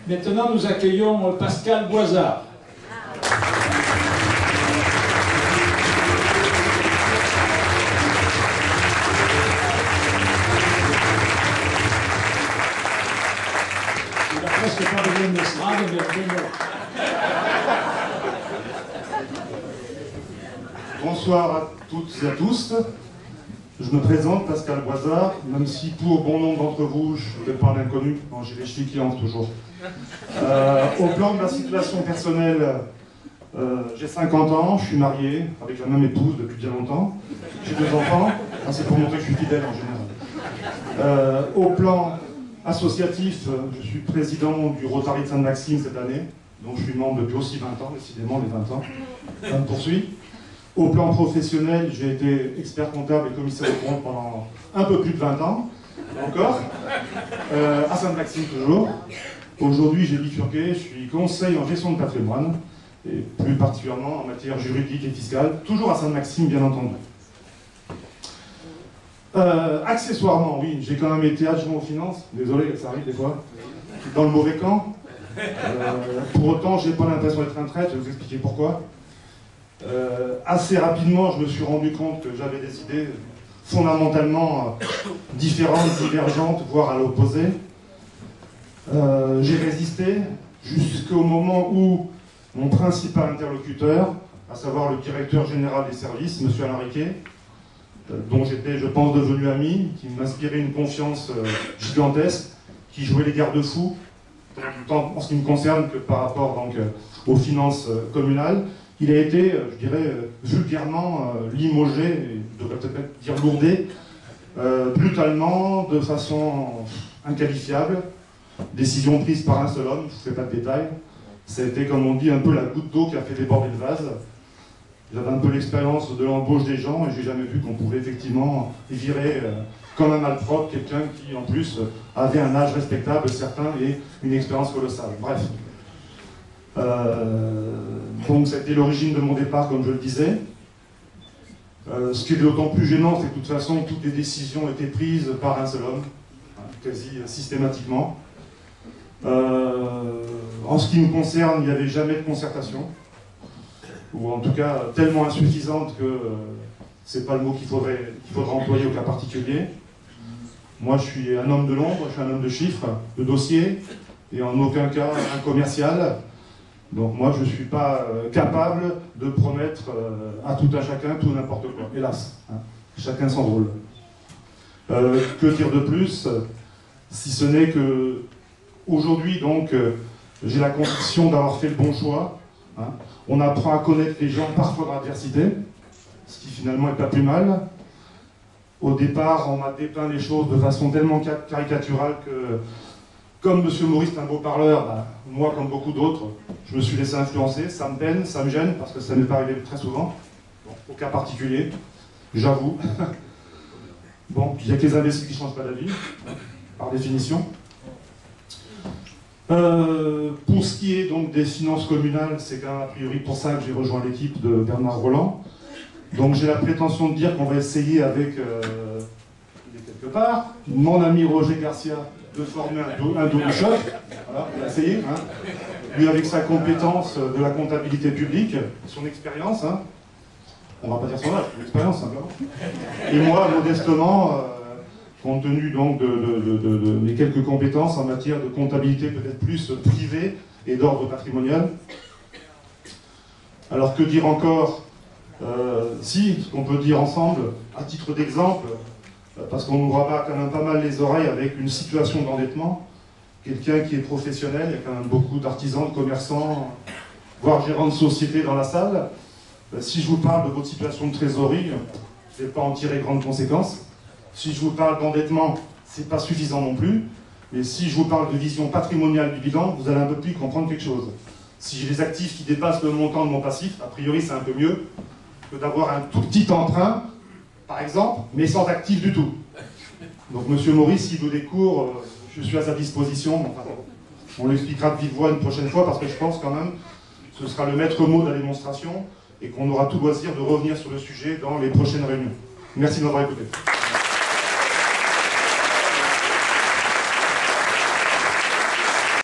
Maintenant, nous accueillons Pascal Boisard. Il n'a presque pas besoin de l'estrade, mais bon. Bonsoir à toutes et à tous. Je me présente, Pascal Boisard, même si pour bon nombre d'entre vous, je ne vais pas un inconnu. Non, j'ai les chevilles qui lancent toujours. Au plan de la situation personnelle, j'ai 50 ans, je suis marié avec la même épouse depuis bien longtemps. J'ai 2 enfants, c'est pour montrer que je suis fidèle en général. Au plan associatif, je suis président du Rotary de Sainte-Maxime cette année, donc je suis membre depuis aussi 20 ans, décidément les 20 ans. Ça me poursuit. Au plan professionnel, j'ai été expert comptable et commissaire aux comptes pendant un peu plus de 20 ans, encore, à Sainte-Maxime toujours. Aujourd'hui, j'ai bifurqué, je suis conseil en gestion de patrimoine, et plus particulièrement en matière juridique et fiscale, toujours à Sainte-Maxime, bien entendu. Accessoirement, oui, j'ai quand même été adjoint aux finances, désolé, ça arrive des fois, dans le mauvais camp. Pour autant, j'ai pas l'impression d'être un traître, je vais vous expliquer pourquoi. Assez rapidement, je me suis rendu compte que j'avais des idées fondamentalement différentes, divergentes, voire à l'opposé. J'ai résisté jusqu'au moment où mon principal interlocuteur, à savoir le directeur général des services, M. Alain Riquet, dont j'étais, je pense, devenu ami, qui m'inspirait une confiance gigantesque, qui jouait les garde-fous, tant en ce qui me concerne que par rapport donc, aux finances communales. Il a été, je dirais, vulgairement limogé, et je devrais peut-être dire lourdé, brutalement, de façon inqualifiable. Décision prise par un seul homme, je ne vous fais pas de détails. C'était, comme on dit, un peu la goutte d'eau qui a fait déborder le vase. J'avais un peu l'expérience de l'embauche des gens et j'ai jamais vu qu'on pouvait effectivement virer comme un malpropre quelqu'un qui, en plus, avait un âge respectable, certain, et une expérience colossale. Bref. Donc c'était l'origine de mon départ, comme je le disais. Ce qui est d'autant plus gênant, c'est que de toute façon, toutes les décisions étaient prises par un seul homme, quasi systématiquement. En ce qui me concerne, il n'y avait jamais de concertation, ou en tout cas tellement insuffisante que c'est pas le mot qu'il faudra employer au cas particulier. Moi, je suis un homme de l'ombre, je suis un homme de chiffres, de dossiers, et en aucun cas un commercial. Donc moi, je ne suis pas capable de promettre à tout un chacun tout n'importe quoi, hélas. Hein. Chacun son rôle. Que dire de plus, si ce n'est que aujourd'hui, donc, j'ai la conviction d'avoir fait le bon choix. Hein. On apprend à connaître les gens parfois dans l'adversité, ce qui finalement n'est pas plus mal. Au départ, on m'a dépeint les choses de façon tellement caricaturale que, comme M. Maurice est un beau parleur, bah, moi, comme beaucoup d'autres, je me suis laissé influencer. Ça me peine, ça me gêne, parce que ça m'est pas arrivé très souvent. Bon, au cas particulier, j'avoue. Bon, il n'y a que les imbéciles qui ne changent pas d'avis, par définition. Pour ce qui est donc des finances communales, c'est quand même a priori pour ça que j'ai rejoint l'équipe de Bernard Roland. Donc j'ai la prétention de dire qu'on va essayer avec, il est quelque part, mon ami Roger Garcia, de former un double choc. Voilà, on va essayer. Hein. Lui avec sa compétence de la comptabilité publique, son expérience, hein. On va pas dire son âge, l'expérience simplement. Et moi, modestement, compte tenu donc de mes quelques compétences en matière de comptabilité peut-être plus privée et d'ordre patrimonial. Alors que dire encore si, ce qu'on peut dire ensemble, à titre d'exemple, parce qu'on nous rabat quand même pas mal les oreilles avec une situation d'endettement, quelqu'un qui est professionnel, il y a quand même beaucoup d'artisans, de commerçants, voire gérants de société dans la salle. Si je vous parle de votre situation de trésorerie, je ne vais pas en tirer grandes conséquences. Si je vous parle d'endettement, ce n'est pas suffisant non plus. Mais si je vous parle de vision patrimoniale du bilan, vous allez un peu plus comprendre quelque chose. Si j'ai des actifs qui dépassent le montant de mon passif, a priori c'est un peu mieux que d'avoir un tout petit emprunt, par exemple, mais sans actif du tout. Donc Monsieur Maurice, s'il veut des cours, je suis à sa disposition. Enfin, on l'expliquera de vive voix une prochaine fois, parce que je pense quand même que ce sera le maître mot de la démonstration et qu'on aura tout loisir de revenir sur le sujet dans les prochaines réunions. Merci de m'avoir écouté.